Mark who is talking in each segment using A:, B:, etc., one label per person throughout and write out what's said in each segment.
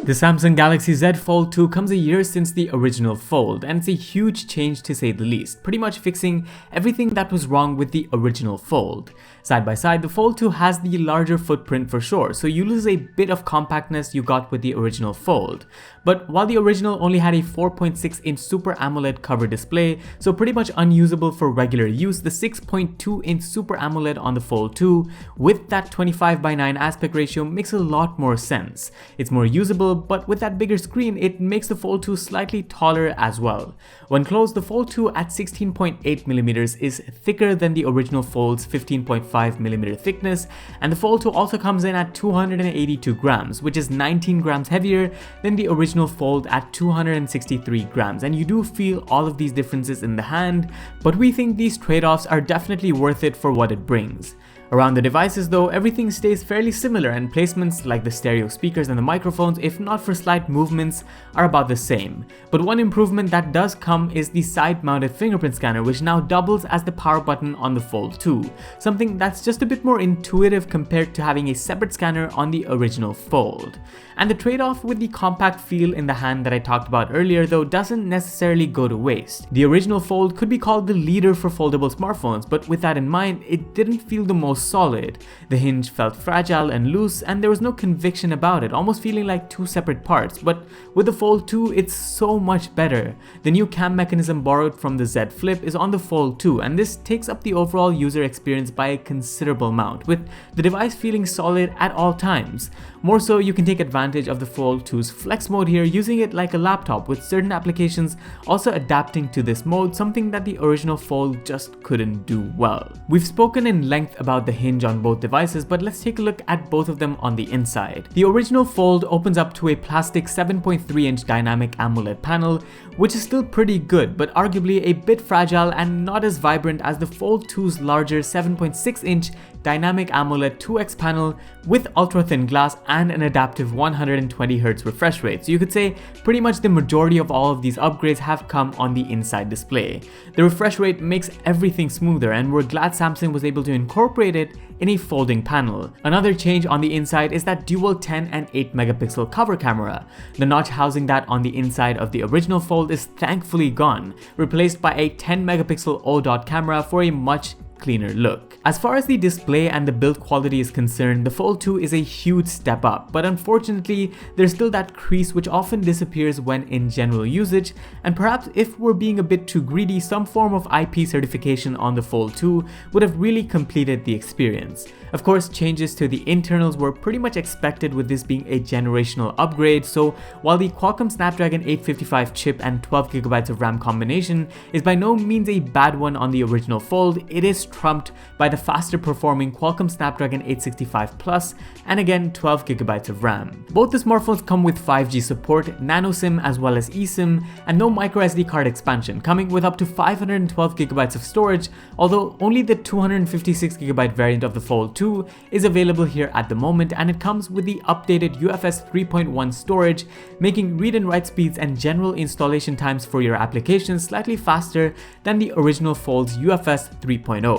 A: The Samsung Galaxy Z Fold2 comes a year since the original Fold, and it's a huge change to say the least, pretty much fixing everything that was wrong with the original Fold. Side by side, the Fold2 has the larger footprint for sure, so you lose a bit of compactness you got with the original Fold. But while the original only had a 4.6-inch Super AMOLED cover display, so pretty much unusable for regular use, the 6.2-inch Super AMOLED on the Fold2 with that 25:9 aspect ratio makes a lot more sense. It's more usable, but with that bigger screen, it makes the Fold2 slightly taller as well. When closed, the Fold2 at 16.8mm is thicker than the original Fold's 15.5mm thickness, and the Fold2 also comes in at 282 grams, which is 19 grams heavier than the original Fold at 263 grams, and you do feel all of these differences in the hand, but we think these trade-offs are definitely worth it for what it brings. Around the devices though, everything stays fairly similar, and placements like the stereo speakers and the microphones, if not for slight movements, are about the same. But one improvement that does come is the side-mounted fingerprint scanner, which now doubles as the power button on the Fold2, something that's just a bit more intuitive compared to having a separate scanner on the original Fold. And the trade-off with the compact feel in the hand that I talked about earlier though doesn't necessarily go to waste. The original Fold could be called the leader for foldable smartphones, but with that in mind, it didn't feel the most solid. The hinge felt fragile and loose, and there was no conviction about it, almost feeling like two separate parts. But with the Fold2, it's so much better. The new cam mechanism borrowed from the Z Flip is on the Fold2, and this takes up the overall user experience by a considerable amount, with the device feeling solid at all times. More so, you can take advantage of the Fold2's flex mode here, using it like a laptop, with certain applications also adapting to this mode, something that the original Fold just couldn't do well. We've spoken in length about the hinge on both devices, but let's take a look at both of them on the inside. The original Fold opens up to a plastic 7.3-inch dynamic AMOLED panel, which is still pretty good, but arguably a bit fragile and not as vibrant as the Fold2's larger 7.6-inch dynamic AMOLED 2X panel with ultra-thin glass and an adaptive 120Hz refresh rate. So you could say pretty much the majority of all of these upgrades have come on the inside display. The refresh rate makes everything smoother, and we're glad Samsung was able to incorporate it in a folding panel. Another change on the inside is that dual 10 and 8 megapixel cover camera. The notch housing that on the inside of the original Fold is thankfully gone, replaced by a 10 megapixel O-dot camera for a much cleaner look. As far as the display and the build quality is concerned, the Fold2 is a huge step up, but unfortunately there's still that crease which often disappears when in general usage, and perhaps if we're being a bit too greedy, some form of IP certification on the Fold2 would have really completed the experience. Of course, changes to the internals were pretty much expected with this being a generational upgrade, so while the Qualcomm Snapdragon 855 chip and 12GB of RAM combination is by no means a bad one on the original Fold, it is trumped by the faster performing Qualcomm Snapdragon 865 Plus and again 12GB of RAM. Both the smartphones come with 5G support, nano SIM as well as eSIM, and no microSD card expansion, coming with up to 512GB of storage, although only the 256GB variant of the Fold2 is available here at the moment, and it comes with the updated UFS 3.1 storage, making read and write speeds and general installation times for your applications slightly faster than the original Fold's UFS 3.0.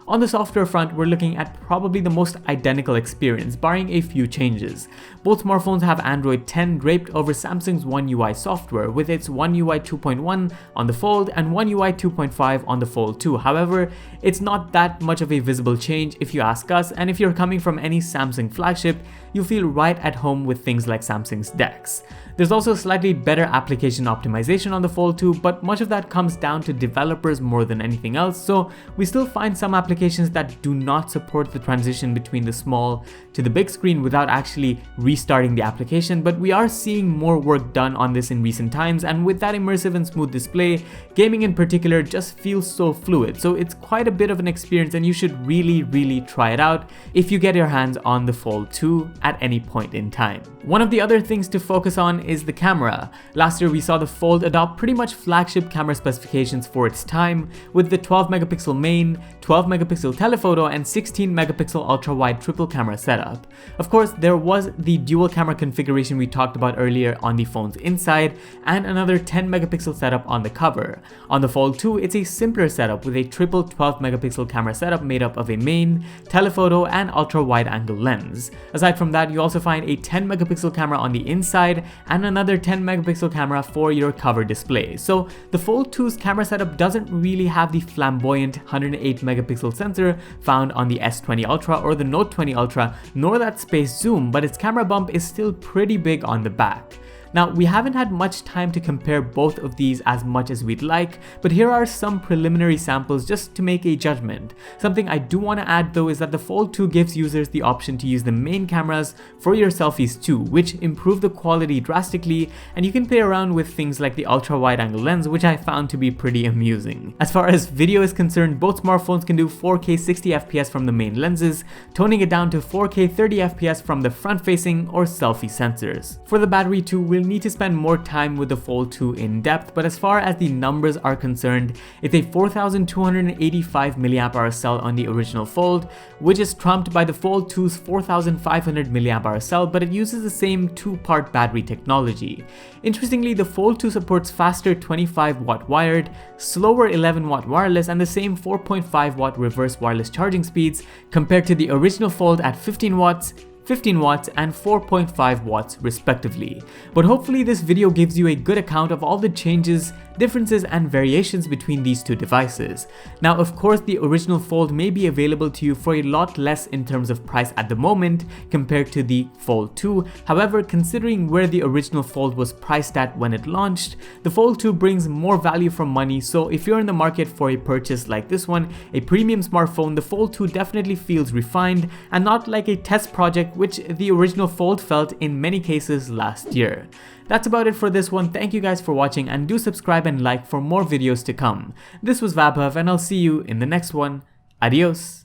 A: On the software front, we're looking at probably the most identical experience, barring a few changes. Both smartphones have Android 10 draped over Samsung's One UI software, with its One UI 2.1 on the Fold and One UI 2.5 on the Fold2. However, it's not that much of a visible change if you ask us, and if you're coming from any Samsung flagship, you'll feel right at home with things like Samsung's DeX. There's also slightly better application optimization on the Fold2, but much of that comes down to developers more than anything else, so we still find some applications that do not support the transition between the small to the big screen without actually restarting the application, but we are seeing more work done on this in recent times, and with that immersive and smooth display, gaming in particular just feels so fluid, so it's quite a bit of an experience, and you should really try it out if you get your hands on the Fold2 at any point in time. One of the other things to focus on is the camera. Last year we saw the Fold adopt pretty much flagship camera specifications for its time, with the 12 megapixel main, 12 megapixel megapixel telephoto and 16 megapixel ultra-wide triple camera setup. Of course, there was the dual camera configuration we talked about earlier on the phone's inside, and another 10 megapixel setup on the cover. On the Fold 2, it's a simpler setup with a triple 12 megapixel camera setup made up of a main, telephoto, and ultra-wide angle lens. Aside from that, you also find a 10 megapixel camera on the inside and another 10 megapixel camera for your cover display. So the Fold 2's camera setup doesn't really have the flamboyant 108 megapixel sensor found on the S20 Ultra or the Note 20 Ultra, nor that space zoom, but its camera bump is still pretty big on the back. Now, we haven't had much time to compare both of these as much as we'd like, but here are some preliminary samples just to make a judgment. Something I do want to add though is that the Fold 2 gives users the option to use the main cameras for your selfies too, which improve the quality drastically, and you can play around with things like the ultra wide angle lens, which I found to be pretty amusing. As far as video is concerned, both smartphones can do 4K 60fps from the main lenses, toning it down to 4K 30fps from the front-facing or selfie sensors. For the battery too, we'll need to spend more time with the Fold 2 in depth, but as far as the numbers are concerned, it's a 4285 mAh cell on the original Fold, which is trumped by the Fold 2's 4500 mAh cell, but it uses the same two-part battery technology. Interestingly, the Fold 2 supports faster 25-watt wired, slower 11-watt wireless, and the same 4.5-watt reverse wireless charging speeds compared to the original Fold at 15 watts, 15 watts and 4.5 watts respectively. But hopefully this video gives you a good account of all the changes, differences and variations between these two devices. Now of course the original Fold may be available to you for a lot less in terms of price at the moment compared to the Fold 2. However, considering where the original Fold was priced at when it launched, the Fold 2 brings more value for money, so if you're in the market for a purchase like this one, a premium smartphone, the Fold 2 definitely feels refined and not like a test project which the original Fold felt in many cases last year. That's about it for this one. Thank you guys for watching and do subscribe and like for more videos to come. This was Vaibhav and I'll see you in the next one. Adios.